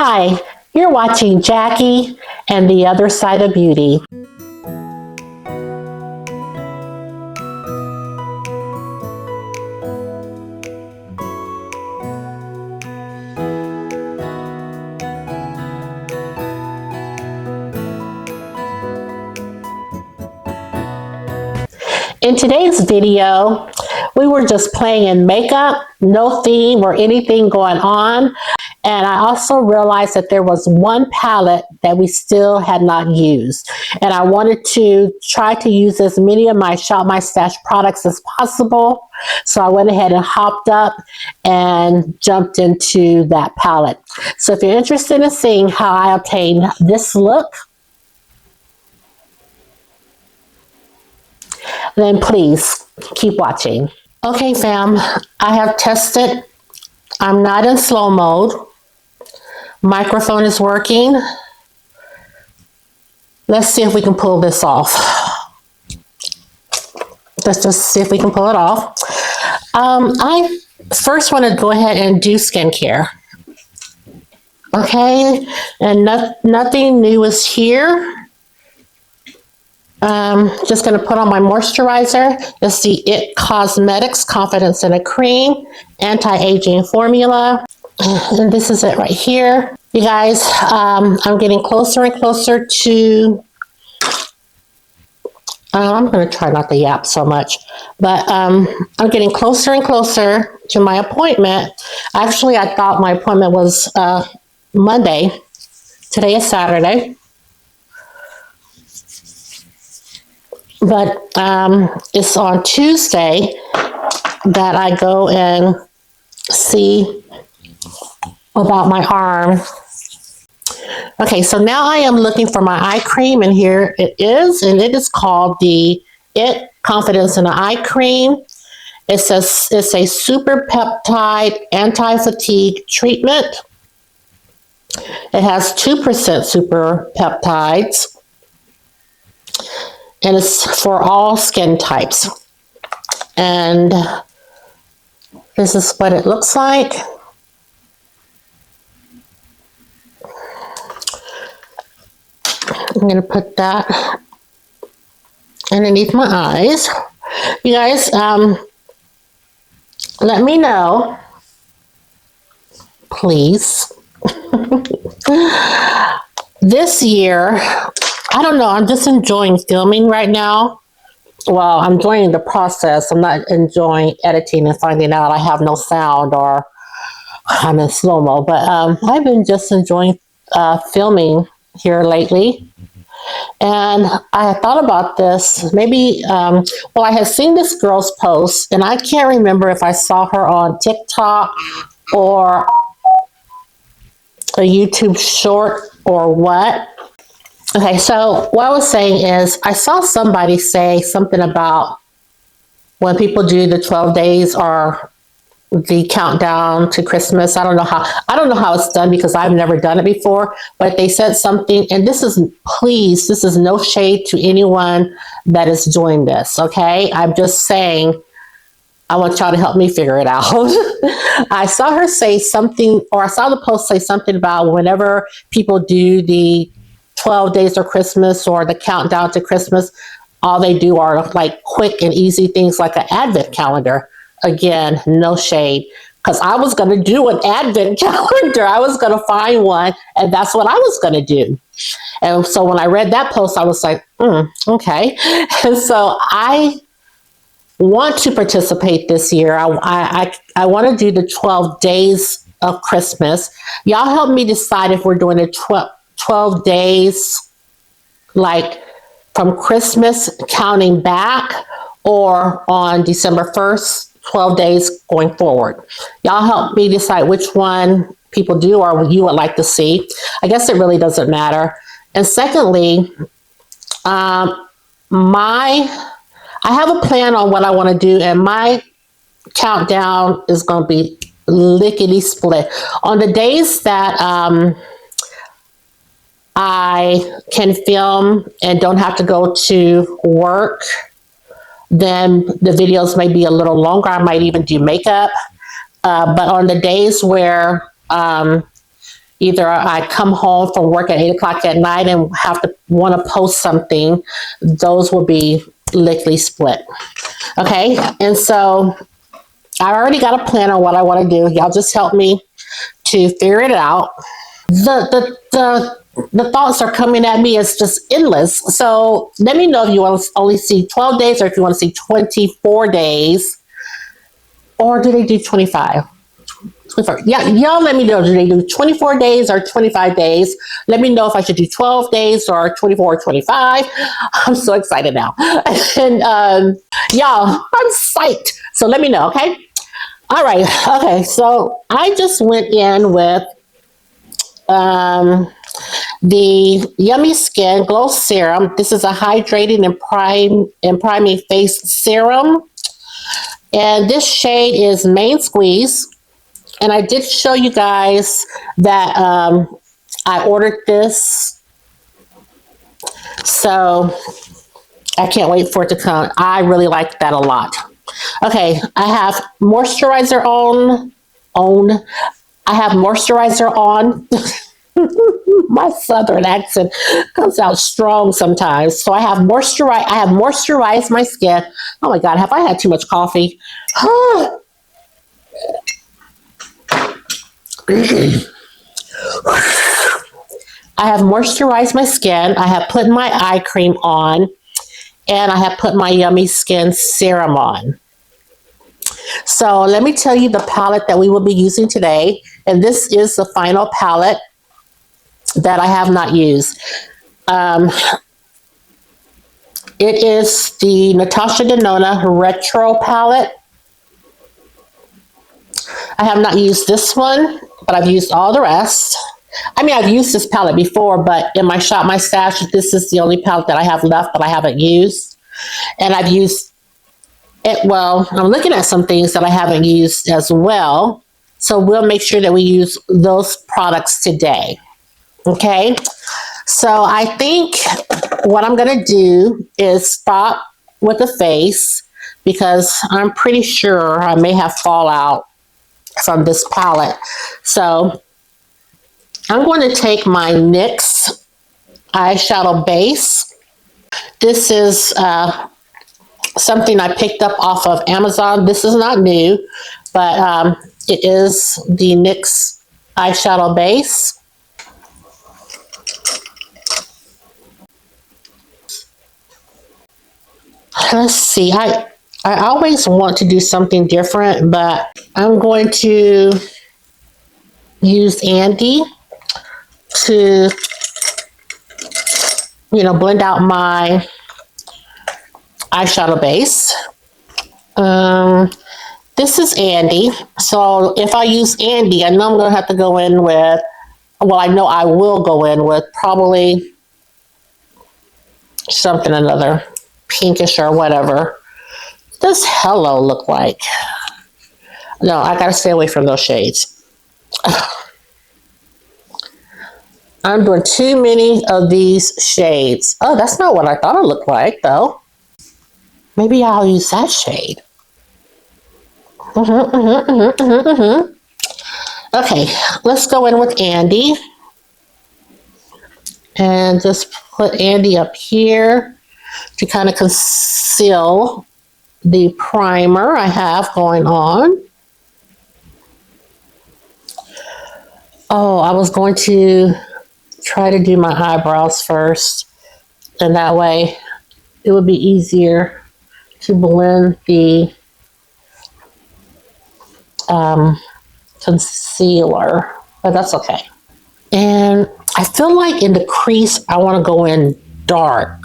Hi, you're watching Jackie and the Other Side of Beauty. In today's video, we were just playing in makeup, no theme or anything going on. And I also realized that there was one palette that we still had not used. And I wanted to try to use as many of my Shop My Stash products as possible. So I went ahead and hopped up and jumped into that palette. So if you're interested in seeing how I obtained this look, then please keep watching. Okay, fam, I have tested. I'm not in slow mode. Microphone is working. Let's see if we can pull this off. Let's just see if we can pull it off. I first want to go ahead and do skincare. Okay, and nothing new is here. Just going to put on my moisturizer. It's the It Cosmetics Confidence in a Cream Anti-Aging Formula. And this is it right here. You guys, I'm getting closer and closer to, I'm going to try not to yap so much, but I'm getting closer and closer to my appointment. Actually, I thought my appointment was Monday. Today is Saturday. But it's on Tuesday that I go and see about my arm. Okay, so now I am looking for my eye cream, and here it is, and it is called the It Confidence in an Eye Cream. It says it's a super peptide anti-fatigue treatment. It has 2% super peptides. And it's for all skin types. And this is what it looks like. I'm going to put that underneath my eyes. You guys, let me know, please. This year, I don't know, I'm just enjoying filming right now. Well, I'm enjoying the process. I'm not enjoying editing and finding out I have no sound or I'm in slow-mo. But I've been just enjoying filming here lately. And I thought about this. Maybe, well, I had seen this girl's post, and I can't remember if I saw her on TikTok or a YouTube short or what. Okay, so what I was saying is I saw somebody say something about when people do the 12 days or the countdown to Christmas. I don't know how it's done because I've never done it before, but they said something, and this is no shade to anyone that is doing this, okay? I'm just saying I want y'all to help me figure it out. I saw her say something, or I saw the post say something about whenever people do the 12 days of Christmas or the countdown to Christmas, all they do are like quick and easy things like an advent calendar. Again, no shade, because I was going to do an advent calendar. I was going to find one, and that's what I was going to do. And so when I read that post, I was like, okay. And so I want to participate this year. I want to do the 12 days of Christmas. Y'all help me decide if we're doing a 12 days, like from Christmas counting back, or on December 1st, 12 days going forward. Y'all help me decide which one people do or you would like to see. I guess it really doesn't matter. And secondly, I have a plan on what I want to do, and my countdown is going to be lickety split. On the days that I can film and don't have to go to work, then the videos may be a little longer. I might even do makeup. But on the days where either I come home from work at 8 o'clock at night and have to want to post something, those will be lickety split. Okay, and so I already got a plan on what I want to do. Y'all just help me to figure it out. The thoughts are coming at me as just endless. So let me know if you want to only see 12 days or if you want to see 24 days. Or do they do 25? 24. Yeah, y'all let me know. Do they do 24 days or 25 days? Let me know if I should do 12 days or 24 or 25. I'm so excited now. And y'all, I'm psyched. So let me know, okay? All right. Okay. So I just went in with the Yummy Skin Glow Serum. This is a hydrating and priming face serum. And this shade is Main Squeeze. And I did show you guys that I ordered this. So I can't wait for it to come. I really like that a lot. Okay, I have moisturizer on. I have moisturizer on. My southern accent comes out strong sometimes. So I have moisturized my skin. Oh my God, have I had too much coffee? I have moisturized my skin. I have put my eye cream on. And I have put my Yummy Skin serum on. So let me tell you the palette that we will be using today. And this is the final palette that I have not used. It is the Natasha Denona Retro palette. I have not used this one, but I've used all the rest. I mean, I've used this palette before, but in my Shop My Stash, this is the only palette that I have left that I haven't used. And I've used it, well, I'm looking at some things that I haven't used as well. So we'll make sure that we use those products today. Okay? So I think what I'm going to do is stop with the face because I'm pretty sure I may have fallout from this palette. So I'm going to take my NYX eyeshadow base. This is something I picked up off of Amazon. This is not new, but it is the NYX eyeshadow base. Let's see. I always want to do something different, but I'm going to use Andy to, blend out my eyeshadow base. This is Andy. So if I use Andy, I know I'm going to have to go in with, I know I will go in with probably something another pinkish or whatever. What does Hello look like? No, I got to stay away from those shades. I'm doing too many of these shades. Oh, that's not what I thought it looked like, though. Maybe I'll use that shade. Okay, let's go in with Andy. And just put Andy up here to kind of conceal the primer I have going on. Oh, I was going to try to do my eyebrows first, and that way it would be easier to blend the concealer, but that's okay. And I feel like in the crease, I want to go in dark.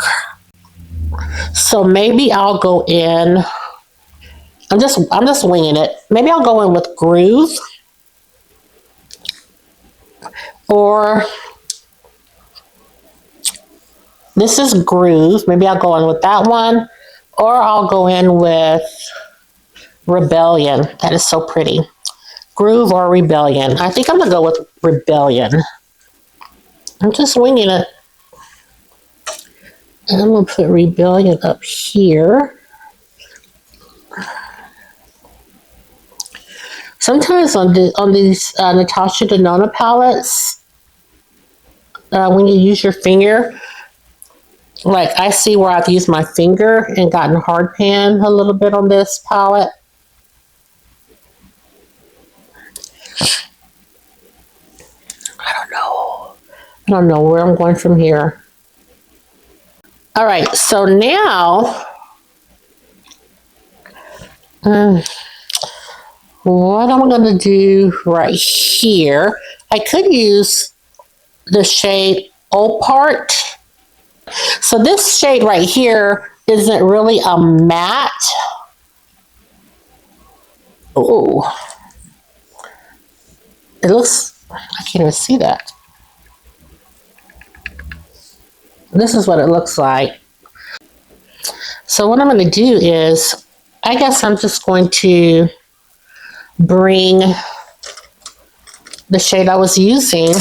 So maybe I'll go in, I'm just winging it. Maybe I'll go in with Groove. Or this is Groove. Maybe I'll go in with that one. Or I'll go in with Rebellion. That is so pretty. Groove or Rebellion. I think I'm going to go with Rebellion. I'm just winging it. And I'm going to put Rebellion up here. Sometimes on these Natasha Denona palettes, when you use your finger. Like I see where I've used my finger and gotten hard pan a little bit on this palette. I don't know where I'm going from here. All right, so now, what I'm going to do right here, I could use the shade Opart. So this shade right here isn't really a matte. Oh, it looks, I can't even see that. This is what it looks like. So what I'm going to do is, I guess I'm just going to bring the shade I was using.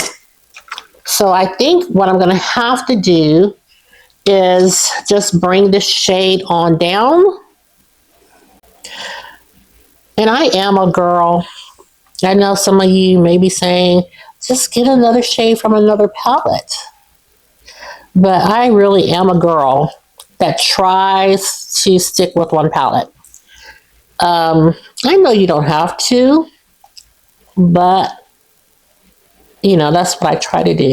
So I think what I'm going to have to do is just bring this shade on down. And I am a girl. I know some of you may be saying, just get another shade from another palette. But I really am a girl that tries to stick with one palette. I know you don't have to, but, you know, that's what I try to do.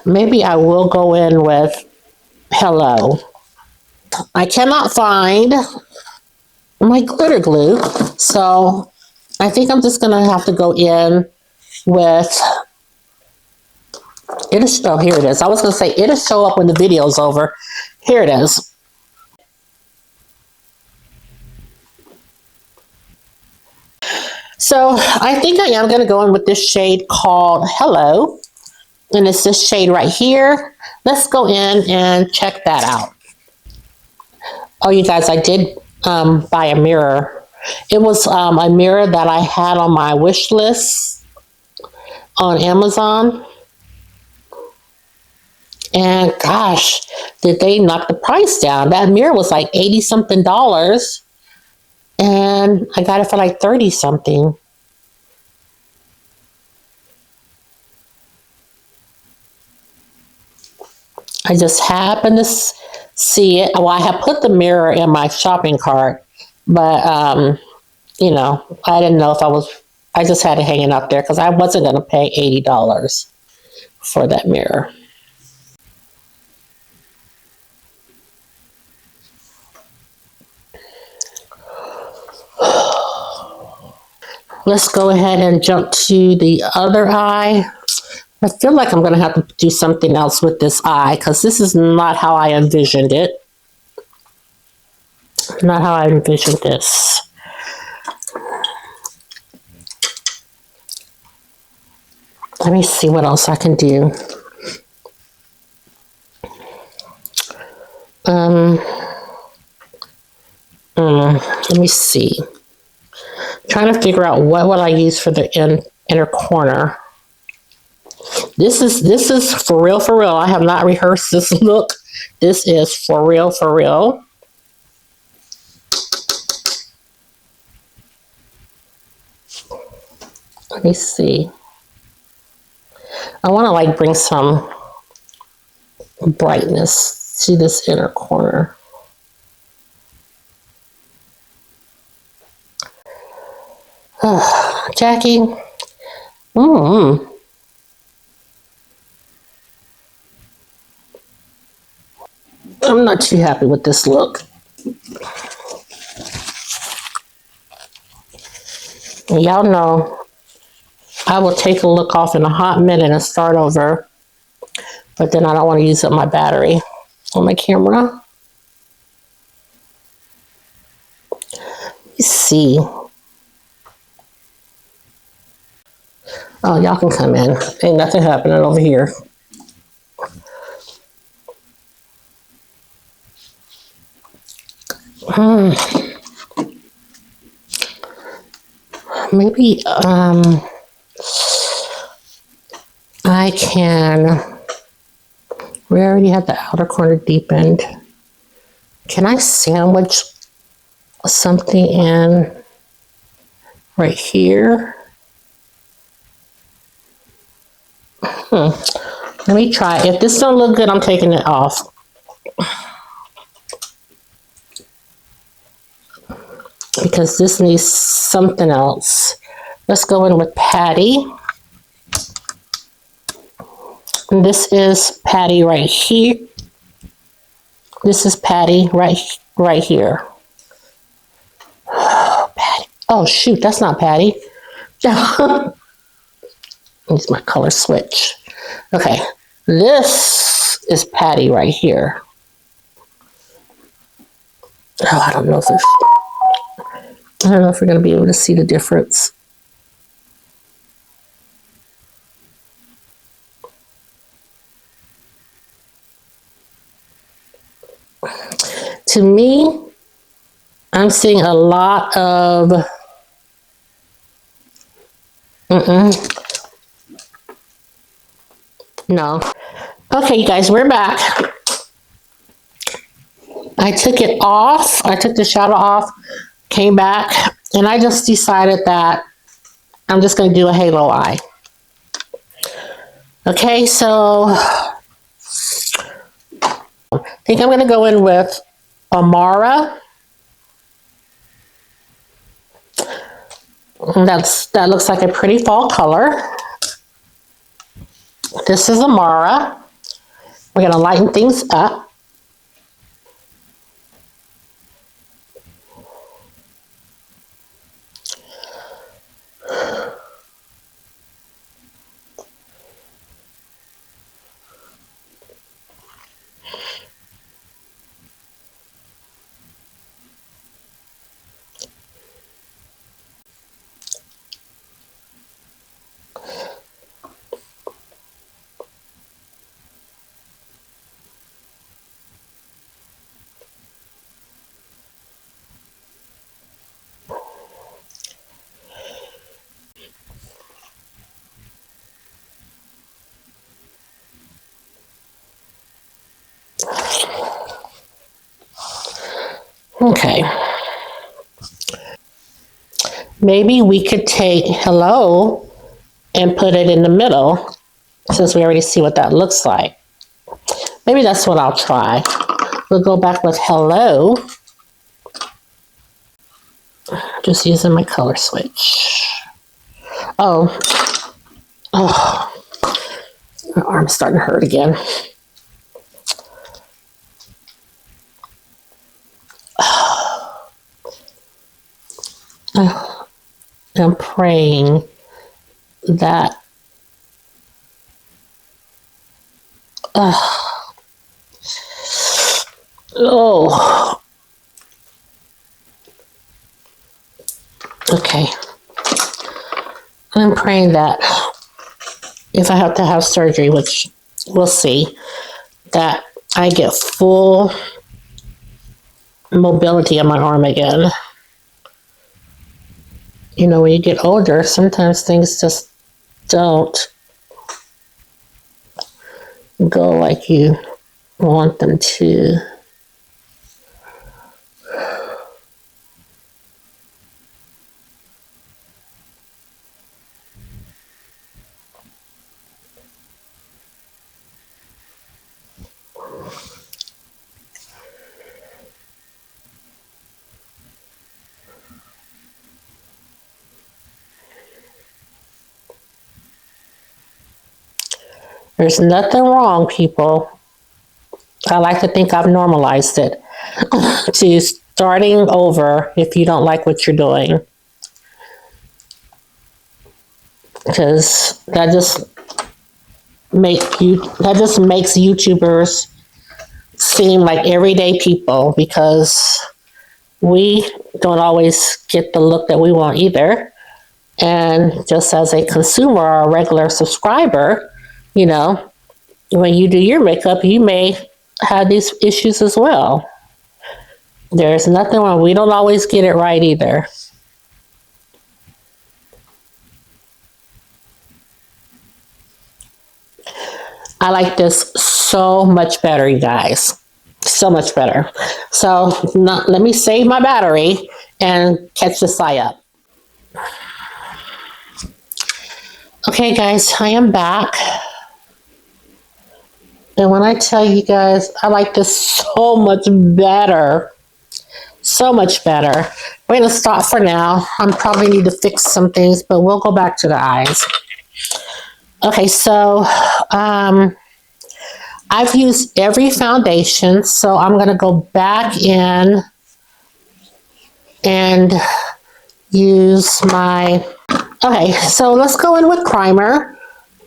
Maybe I will go in with Hello. I cannot find my glitter glue, so I think I'm just going to have to go in with... Oh, here it is. I was going to say, it'll show up when the video's over. Here it is. So I think I am going to go in with this shade called Hello. And it's this shade right here. Let's go in and check that out. Oh, you guys, I did buy a mirror. It was a mirror that I had on my wish list on Amazon. And gosh, did they knock the price down? That mirror was like $80-something. And I got it for like 30-something. I just happened to see it. Well, I had put the mirror in my shopping cart, but, you know, I didn't know if I just had it hanging up there because I wasn't going to pay $80 for that mirror. Let's go ahead and jump to the other eye. I feel like I'm going to have to do something else with this eye because this is not how I envisioned it. Not how I envisioned this. Let me see what else I can do. Let me see. Trying to figure out what will I use for the inner corner. This is for real, for real. I have not rehearsed this look. This is for real, for real. Let me see. I want to like bring some brightness to this inner corner. Jackie. I'm not too happy with this look. Y'all know I will take a look off in a hot minute and start over, but then I don't want to use up my battery on my camera. Let's see. Oh, y'all can come in. Ain't nothing happening over here. Maybe I can. We already have the outer corner deepened. Can I sandwich something in right here? Let me try. If this don't look good, I'm taking it off. Because this needs something else. Let's go in with Patty. And this is Patty right here. This is Patty right here. Oh, Patty. Oh, shoot, that's not Patty. Use my color switch. Okay, this is Patty right here. Oh, I don't know if we're going to be able to see the difference. To me, I'm seeing a lot of no. Okay, you guys, we're back. I took it off. I took the shadow off, came back, and I just decided that I'm just going to do a halo eye. Okay, so I think I'm going to go in with Amara. That looks like a pretty fall color. This is Amara. We're going to lighten things up. Okay. Maybe we could take Hello and put it in the middle, since we already see what that looks like. Maybe that's what I'll try. We'll go back with Hello. Just using my color switch. Oh, my arm's starting to hurt again. I'm praying that okay. I'm praying that if I have to have surgery, which we'll see, that I get full mobility on my arm again. You know, when you get older, sometimes things just don't go like you want them to. There's nothing wrong, people. I like to think I've normalized it to starting over if you don't like what you're doing. Because that just makes YouTubers seem like everyday people, because we don't always get the look that we want either. And just as a consumer or a regular subscriber, you know, when you do your makeup, you may have these issues as well. There's nothing wrong. We don't always get it right either. I like this so much better, you guys. So much better. So let me save my battery and catch this eye up. Okay, guys, I am back. And when I tell you guys, I like this so much better. So much better. We're going to stop for now. I probably need to fix some things, but we'll go back to the eyes. Okay, so I've used every foundation, so I'm going to go back in and use my... Okay, so let's go in with primer.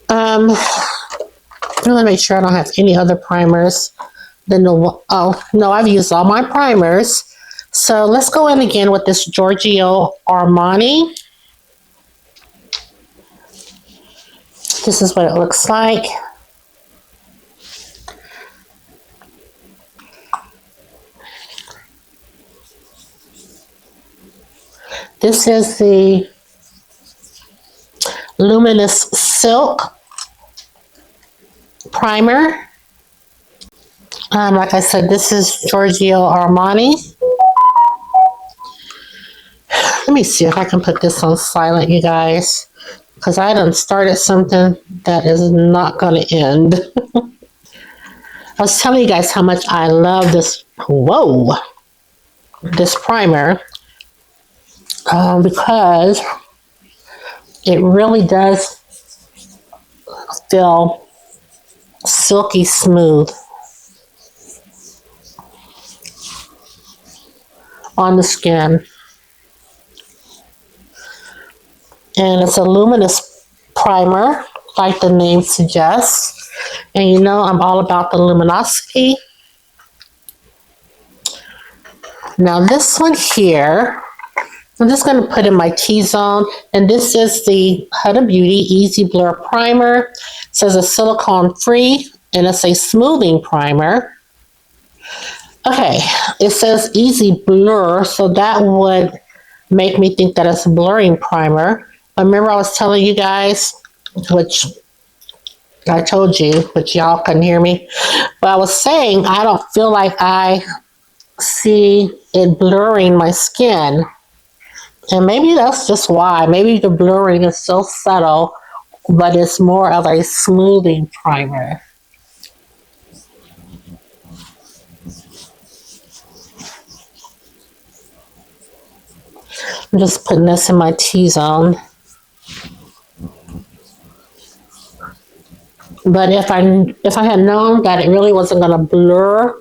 I'm going to make sure I don't have any other primers than the... Oh, no, I've used all my primers. So let's go in again with this Giorgio Armani. This is what it looks like. This is the Luminous Silk primer. Like I said, this is Giorgio Armani. Let me see if I can put this on silent, you guys, because I done started something that is not going to end. I was telling you guys how much I love this, this primer, because it really does feel silky smooth on the skin. And it's a luminous primer, like the name suggests. And you know I'm all about the luminosity. Now this one here, I'm just going to put in my T-zone. And this is the Huda Beauty Easy Blur Primer. It says it's silicone free and it's a smoothing primer. Okay, it says Easy Blur, so that would make me think that it's a blurring primer. But remember I was telling you guys, which I told you, which y'all couldn't hear me, but I was saying I don't feel like I see it blurring my skin. And maybe that's just why. Maybe the blurring is so subtle, but it's more of a smoothing primer. I'm just putting this in my T-zone. But if I had known that it really wasn't going to blur,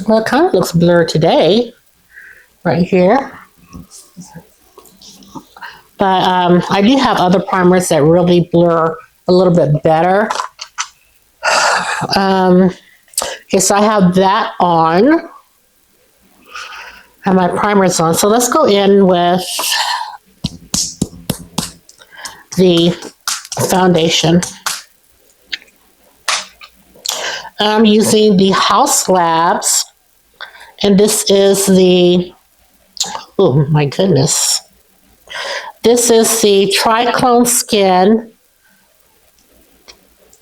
well, it kind of looks blurred today, right here. But I do have other primers that really blur a little bit better. Okay, so I have that on. And my primer's on. So let's go in with the foundation. I'm using the House Labs, and this is the, oh my goodness. This is the Triclone Skin.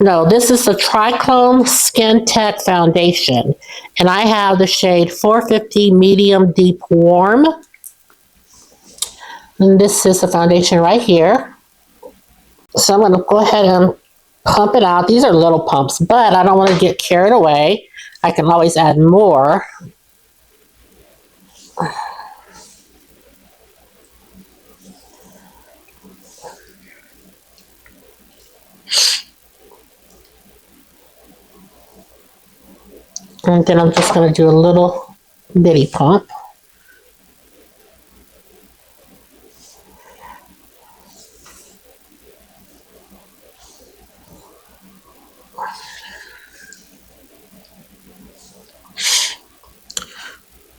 No, this is the Triclone Skin Tech Foundation, and I have the shade 450 Medium Deep Warm. And this is the foundation right here. So I'm going to go ahead and pump it out. These are little pumps, but I don't want to get carried away. I can always add more. And then I'm just going to do a little bitty pump.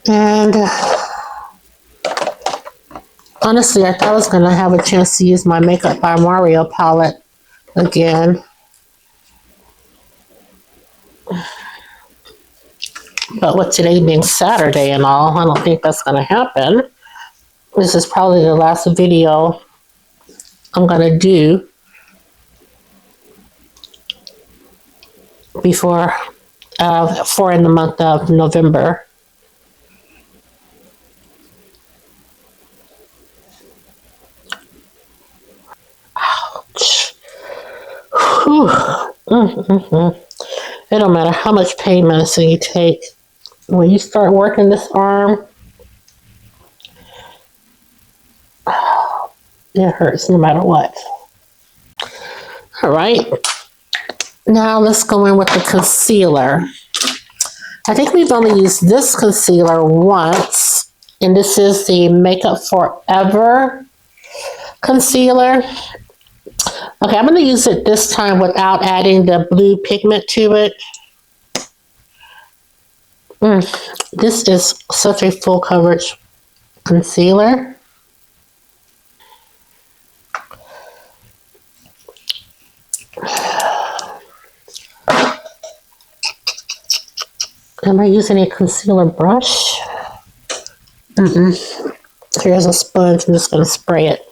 And honestly, I thought I was going to have a chance to use my Makeup by Mario palette again. But with today being Saturday and all, I don't think that's going to happen. This is probably the last video I'm going to do before for in the month of November. Ouch. Whew. It don't matter how much pain medicine you take. When you start working this arm, it hurts no matter what. All right. Now let's go in with the concealer. I think we've only used this concealer once, and this is the Makeup Forever concealer. Okay, I'm going to use it this time without adding the blue pigment to it. This is such a full coverage concealer. Am I using a concealer brush? Here's a sponge. I'm just going to spray it.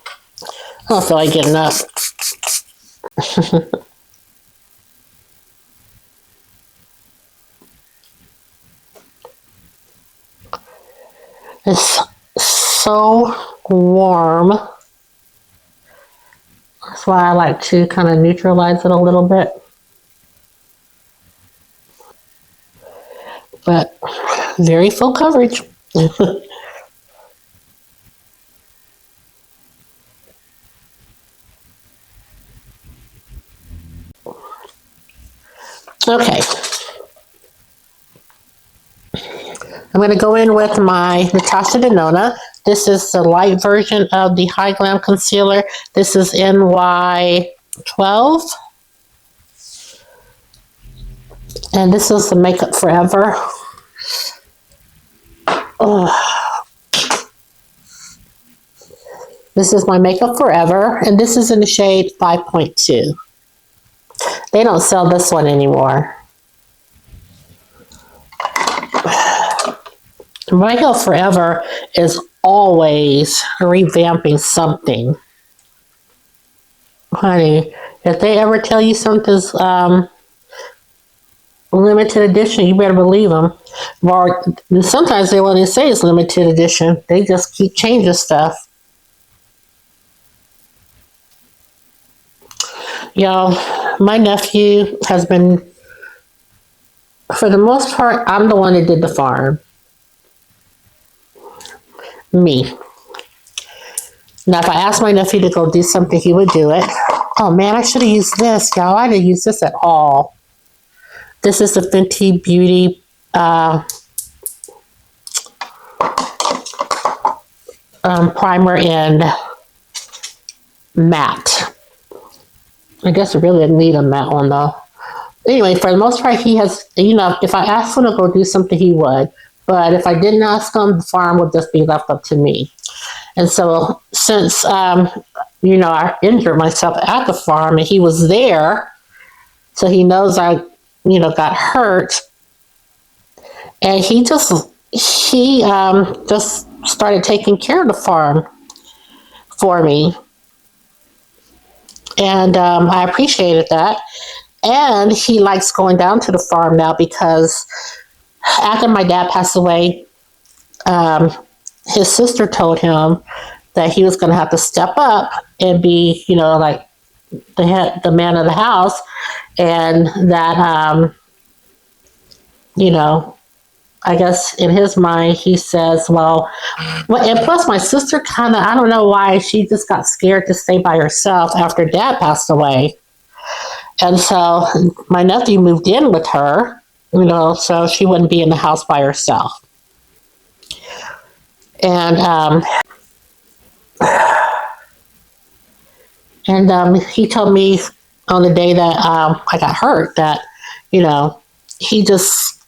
I don't feel like getting up. It's so warm. That's why I like to kind of neutralize it a little bit. But very full coverage. Okay. I'm going to go in with my Natasha Denona. This is the light version of the High Glam Concealer. This is NY12. And this is the Makeup Forever. Oh. This is my Makeup Forever, and this is in the shade 5.2. They don't sell this one anymore. Makeup Forever is always revamping something. Honey, if they ever tell you something's limited edition, you better believe them. Or sometimes they won't even say it's limited edition. They just keep changing stuff. Y'all, my nephew has been, for the most part, I'm the one that did the farm. Me. Now, if I asked my nephew to go do something, he would do it. Oh man, I should have used this, y'all. I didn't use this at all. This is the Fenty Beauty primer in matte. I guess I really didn't need a matte one though. Anyway, for the most part, he has, you know, if I asked him to go do something, he would. But if I didn't ask him, the farm would just be left up to me. And so since, you know, I injured myself at the farm and he was there, so he knows I, you know, got hurt. And he just started taking care of the farm for me. And I appreciated that. And he likes going down to the farm now because after my dad passed away, his sister told him that he was going to have to step up and be, you know, like the man of the house, and that, you know, I guess in his mind, he says, well, and plus my sister kind of, I don't know why, she just got scared to stay by herself after dad passed away. And so my nephew moved in with her, you know, so she wouldn't be in the house by herself. And he told me on the day that I got hurt that, you know, he just,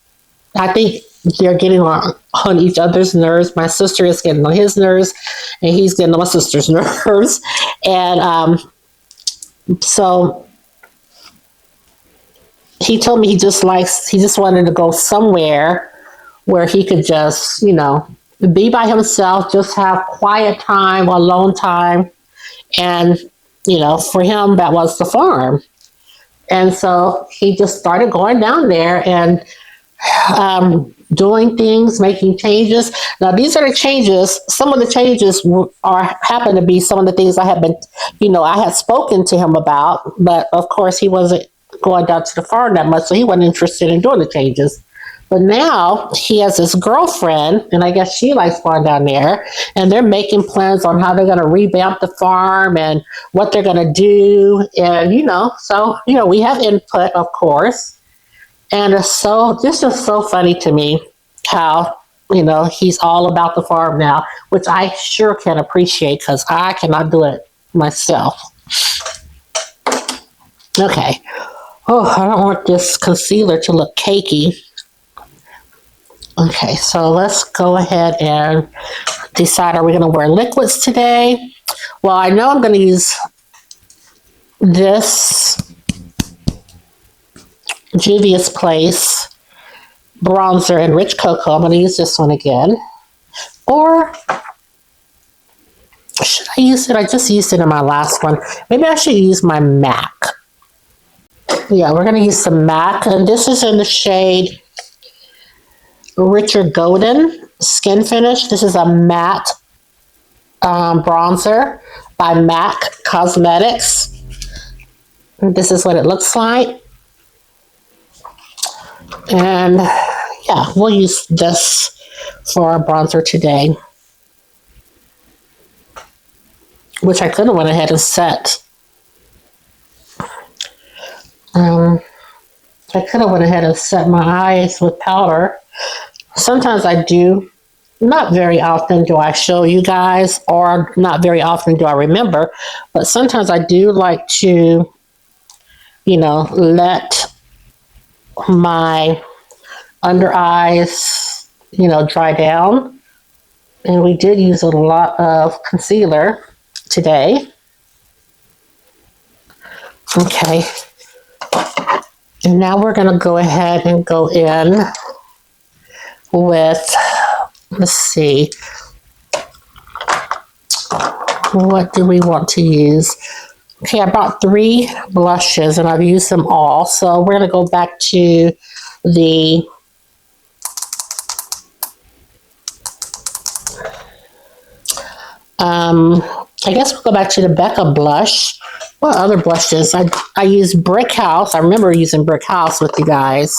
I think they're getting on each other's nerves. My sister is getting on his nerves, and he's getting on my sister's nerves. And so he told me he just wanted to go somewhere where he could just, you know, be by himself, just have quiet time, alone time. And, you know, for him, that was the farm. And so he just started going down there and doing things, making changes. Now, these are the changes. Some of the changes happen to be some of the things I had been, you know, I had spoken to him about. But of course, he wasn't going down to the farm that much, so he wasn't interested in doing the changes. But now he has his girlfriend, and I guess she likes going down there, and they're making plans on how they're going to revamp the farm and what they're going to do. And, so, we have input, of course. And this is so funny to me how, he's all about the farm now, which I sure can appreciate because I cannot do it myself. Okay. Oh, I don't want this concealer to look cakey. Okay, so let's go ahead and decide, are we going to wear liquids today? Well, I know I'm going to use this Juvia's Place bronzer in Rich Cocoa. I'm going to use this one again. Or should I use it? I just used it in my last one. Maybe I should use my MAC. Yeah, we're going to use some MAC. And this is in the shade Richard Golden Skin Finish. This is a matte bronzer by MAC Cosmetics. And this is what it looks like. And yeah, we'll use this for our bronzer today, which I could have went ahead and set. I could have went ahead and set my eyes with powder. Sometimes I do. Not very often do I show you guys, or not very often do I remember, but sometimes I do like to, let my under eyes, dry down. And we did use a lot of concealer today. Okay. And now we're going to go ahead and go in with, let's see, what do we want to use? Okay, I brought 3 blushes and I've used them all. So we're going to go back to the I guess we'll go back to the Becca blush. What other blushes? I use Brick House. I remember using Brick House with you guys.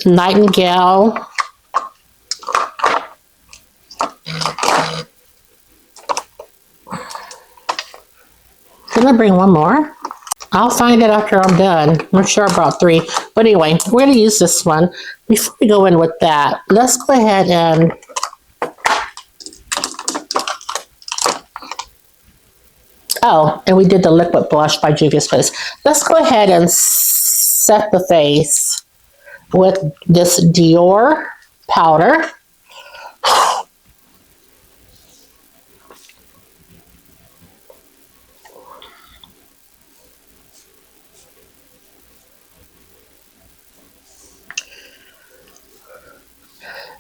Nightingale. Did I bring one more? I'll find it after I'm done. I'm sure I brought 3. But anyway, we're going to use this one. Before we go in with that, let's go ahead and and we did the liquid blush by Juvia's Place. Let's go ahead and set the face with this Dior powder.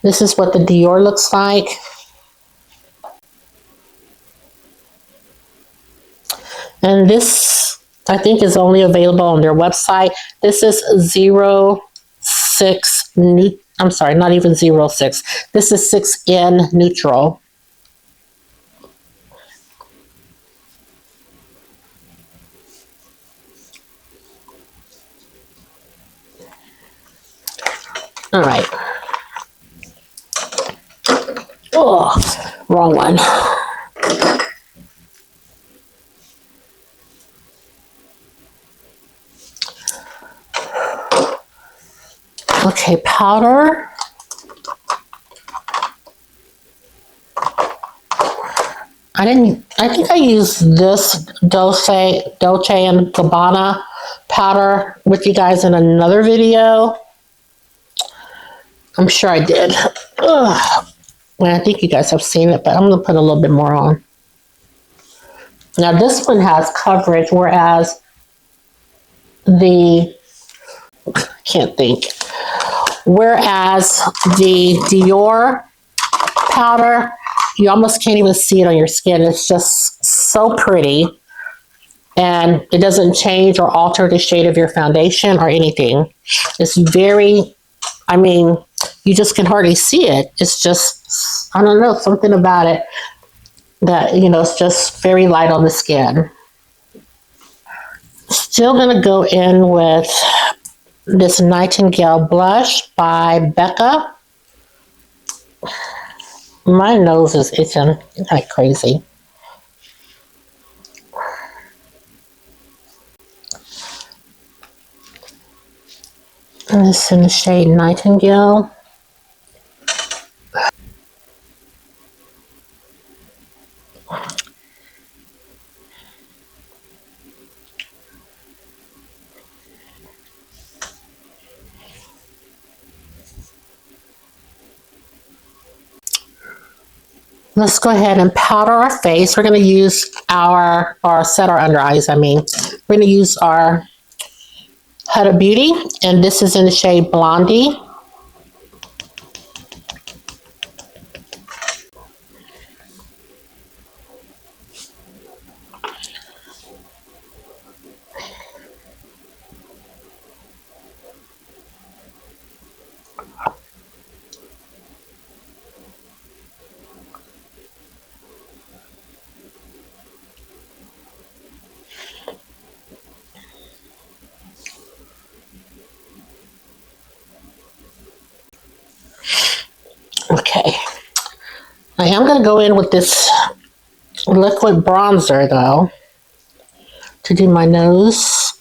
This is what the Dior looks like. And this, I think, is only available on their website. This is 06, I'm sorry, not even 06. This is 6N Neutral. All right. Oh, wrong one. Okay, powder. I think I used this Dolce & Gabbana powder with you guys in another video. I'm sure I did. Ugh. Well, I think you guys have seen it, but I'm going to put a little bit more on. Now, this one has coverage, whereas the Dior powder, you almost can't even see it on your skin. It's just so pretty. And it doesn't change or alter the shade of your foundation or anything. It's very, you just can hardly see it. It's just, I don't know, something about it that, it's just very light on the skin. Still gonna go in with this Nightingale blush by Becca. My nose is itching like crazy. And it's in the shade Nightingale. Let's go ahead and powder our face. We're going to use or set our under eyes, I mean. We're going to use our Huda Beauty, and this is in the shade Blondie. Okay. I am going to go in with this liquid bronzer, though, to do my nose.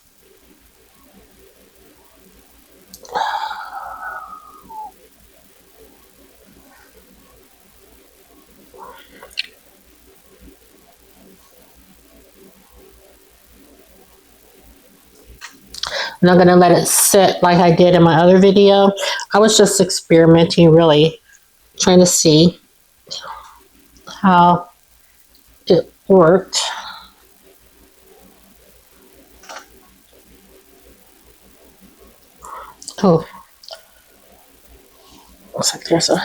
I'm not going to let it sit like I did in my other video. I was just experimenting, really, trying to see how it worked. Oh, looks like there's a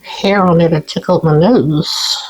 hair on there that tickled my nose.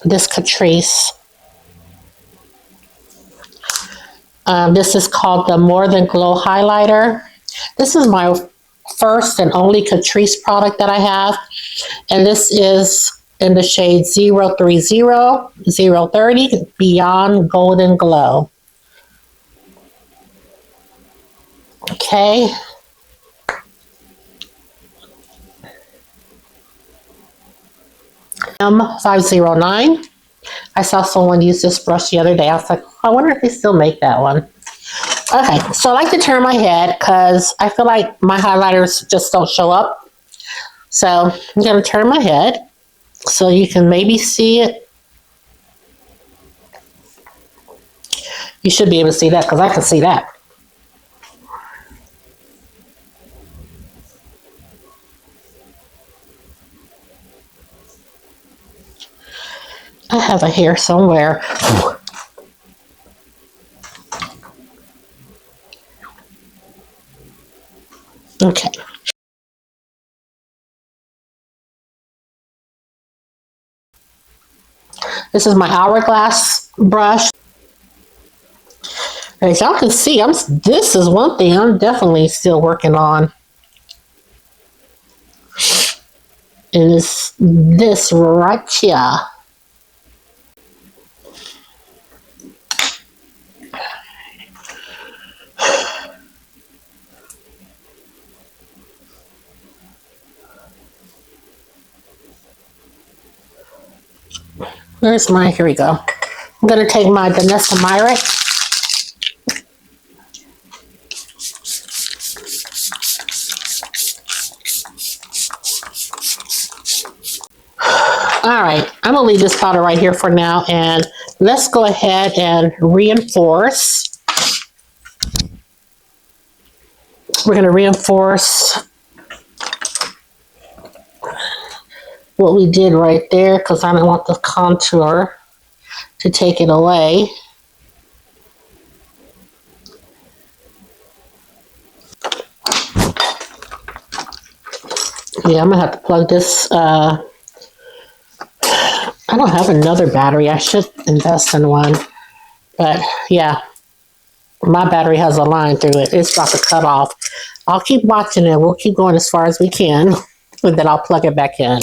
This Catrice. This is called the More Than Glow Highlighter. This is my first and only Catrice product that I have. And this is in the shade 030, 030, Beyond Golden Glow. Okay. M509. I saw someone use this brush the other day. I was like, I wonder if they still make that one. Okay, so I like to turn my head because I feel like my highlighters just don't show up. So I'm going to turn my head so you can maybe see it. You should be able to see that because I can see that. I have a hair somewhere. Okay. This is my Hourglass brush. As y'all can see, this is one thing I'm definitely still working on. And it's this right here. Where's my, here we go. I'm going to take my Danessa Myrick. All right, I'm going to leave this powder right here for now, and let's go ahead and reinforce. We're going to reinforce what we did right there because I don't want the contour to take it away. Yeah, I'm gonna have to plug this. I don't have another battery. I should invest in one. But yeah, my battery has a line through it. It's about to cut off. I'll keep watching it. We'll keep going as far as we can. And then I'll plug it back in.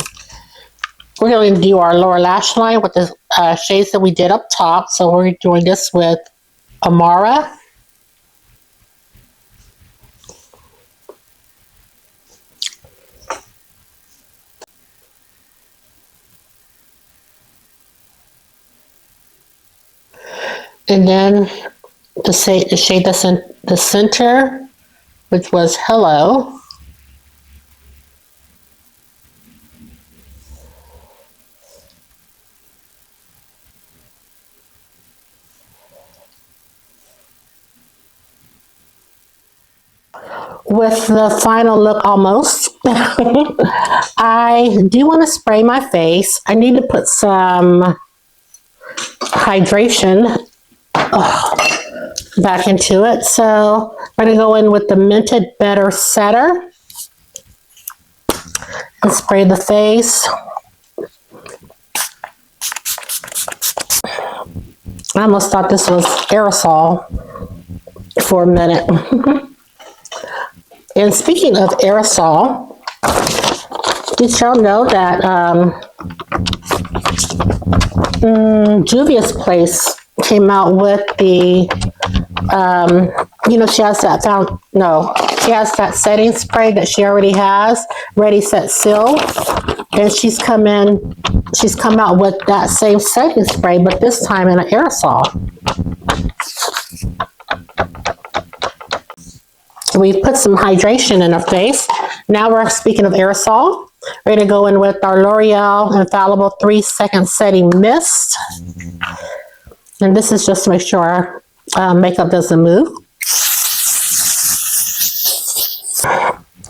We're going to do our lower lash line with the shades that we did up top. So we're doing this with Amara. And then the shade that's in the center, which was Hello. With the final look almost, I do want to spray my face. I need to put some hydration back into it. So I'm going to go in with the Minted Better Setter and spray the face. I almost thought this was aerosol for a minute. And speaking of aerosol, did y'all know that Juvia's place came out with the, she has that setting spray that she already has, Ready, Set, Seal. And she's come out with that same setting spray, but this time in an aerosol. We've put some hydration in our face. Now we're speaking of aerosol. We're going to go in with our L'Oreal Infallible 3-Second Setting Mist. And this is just to make sure our makeup doesn't move.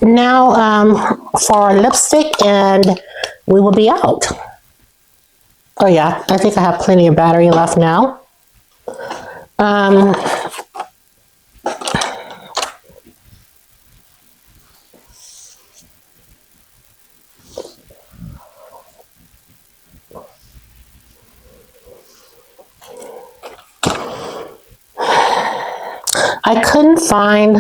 Now for our lipstick, and we will be out. Oh yeah, I think I have plenty of battery left now. I couldn't find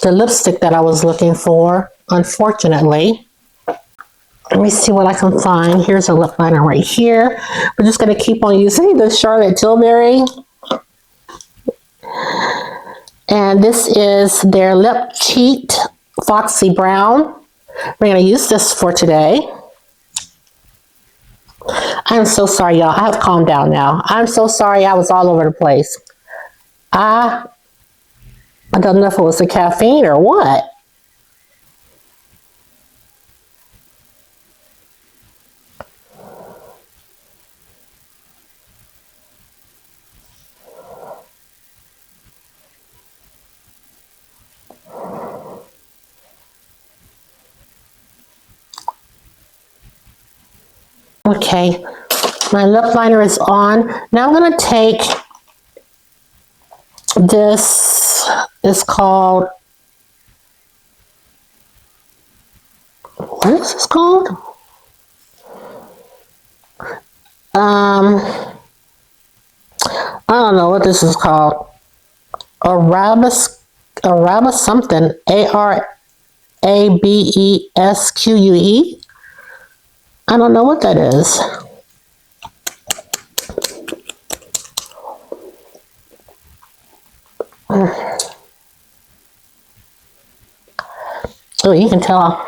the lipstick that I was looking for, unfortunately. Let me see what I can find. Here's a lip liner right here. We're just going to keep on using the Charlotte Tilbury. And this is their Lip Cheat Foxy Brown. We're going to use this for today. I'm so sorry, y'all. I have calmed down now. I'm so sorry I was all over the place. I don't know if it was the caffeine or what. Okay, my lip liner is on. Now I'm going to take this, is called, what is this called? I don't know what this is called. Arabesque something. Arabesque. I don't know what that is. Oh, you can tell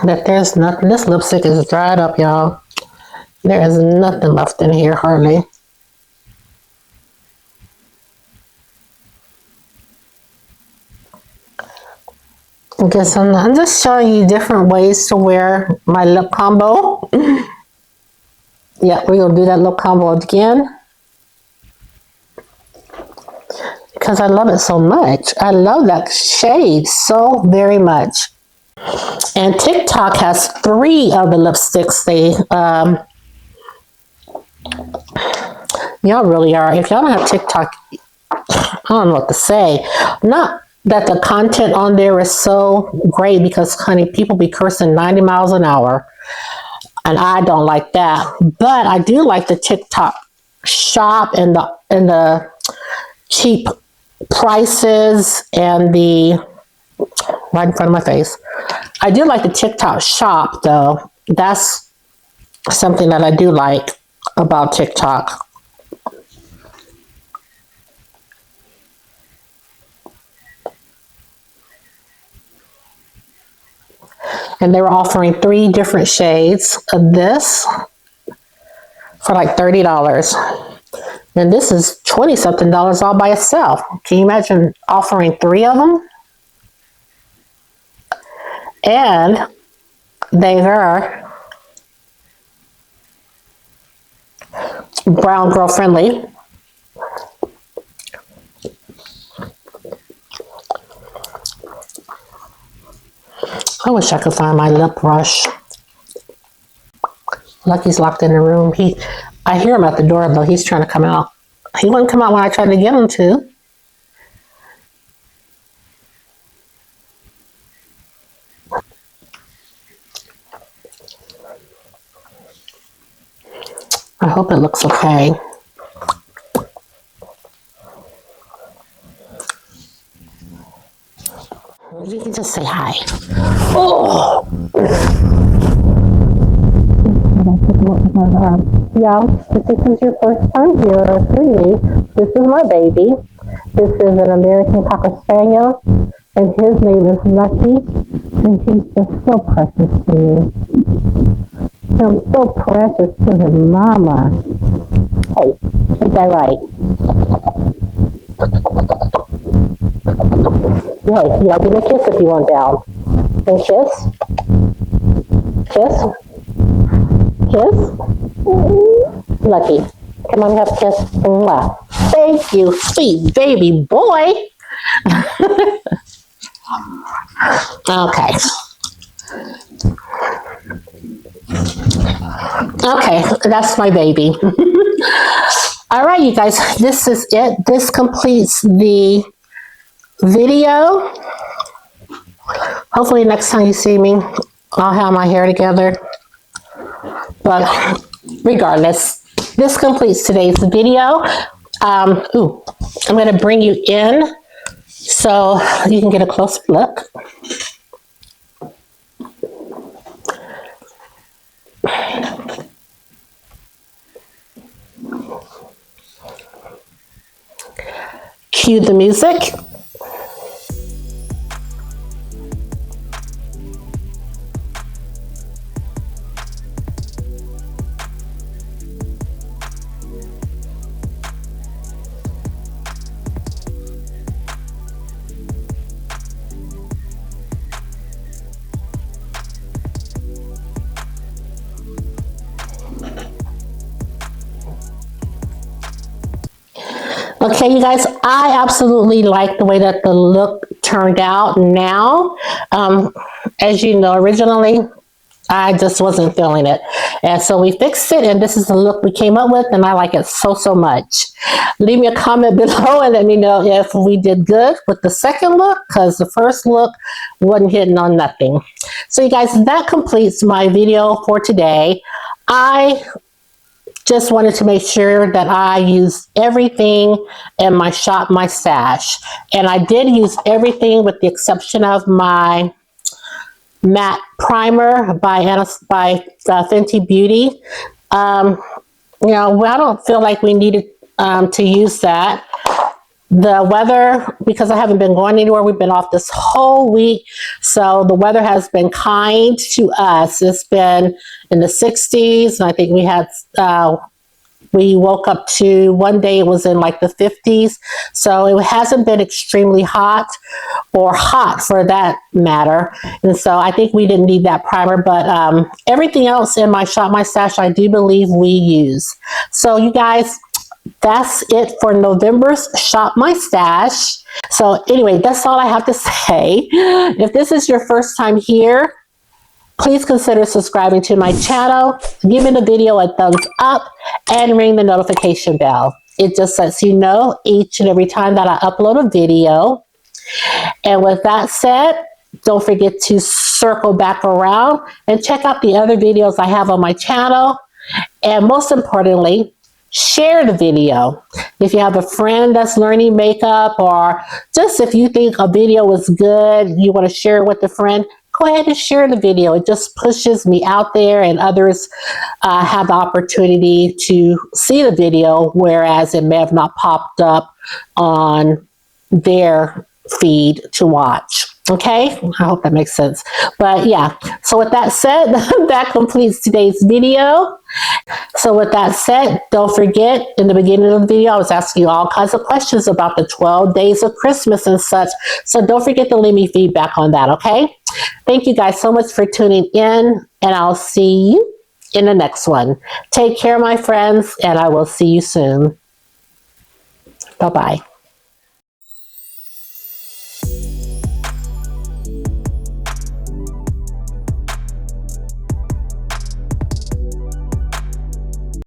that there's nothing. This lipstick is dried up, y'all. There is nothing left in here, hardly. I guess I'm just showing you different ways to wear my lip combo. Yeah, we're going to do that lip combo again. Because I love it so much. I love that shade so very much. And TikTok has 3 of the lipsticks. Y'all really are. If y'all don't have TikTok, I don't know what to say. Not that the content on there is so great because, honey, people be cursing 90 miles an hour. And I don't like that. But I do like the TikTok shop and the cheap prices and the right in front of my face. I do like the TikTok shop though. That's something that I do like about TikTok. And they were offering 3 different shades of this for like $30. And this is 20 something dollars all by itself. Can you imagine offering 3 of them? And they are brown girl friendly. I wish I could find my lip brush. Lucky's locked in the room. I hear him at the door though. He's trying to come out. He wouldn't come out when I tried to get him to. I hope it looks okay. You can just say hi. Oh! Yeah, if this is your first time here, this is my baby. This is an American Cocker Spaniel, and his name is Lucky, and he's just so precious to me. I'm so precious to his mama. Hey, is that right? Yeah, give me a kiss if you want down. And kiss. Kiss. Kiss. Lucky. Come on, have a kiss. Mwah. Thank you, sweet baby boy. Okay. Okay, that's my baby. All right, you guys, this is it. This completes the video. Hopefully next time you see me, I'll have my hair together. But regardless, this completes today's video. I'm going to bring you in so you can get a closer look. Cue the music. Okay, you guys, I absolutely like the way that the look turned out now. As you know, originally, I just wasn't feeling it. And so we fixed it, and this is the look we came up with, and I like it so, so much. Leave me a comment below and let me know if we did good with the second look, because the first look wasn't hitting on nothing. So you guys, that completes my video for today. I just wanted to make sure that I used everything in my shop, my stash. And I did use everything with the exception of my matte primer by Fenty Beauty. You know, I don't feel like we needed to use that. The weather, because I haven't been going anywhere, we've been off this whole week, so the weather has been kind to us. It's been in the 60s, and I think we had we woke up to one day it was in like the 50s, so it hasn't been extremely hot, or hot for that matter, and so I think we didn't need that primer, but everything else in my shop, my stash, I do believe we use. So you guys, that's it for November's Shop My Stash. So anyway, that's all I have to say. If this is your first time here, please consider subscribing to my channel, giving the video a thumbs up, and ring the notification bell. It just lets you know each and every time that I upload a video. And with that said, don't forget to circle back around and check out the other videos I have on my channel. And most importantly, share the video. If you have a friend that's learning makeup, or just if you think a video was good, you want to share it with a friend, go ahead and share the video. It just pushes me out there, and others have the opportunity to see the video, whereas it may have not popped up on their feed to watch. Okay, I hope that makes sense. But yeah, so with that said, that completes today's video. So with that said, don't forget, in the beginning of the video, I was asking you all kinds of questions about the 12 days of Christmas and such. So don't forget to leave me feedback on that, okay? Thank you guys so much for tuning in, and I'll see you in the next one. Take care, my friends, and I will see you soon. Bye-bye.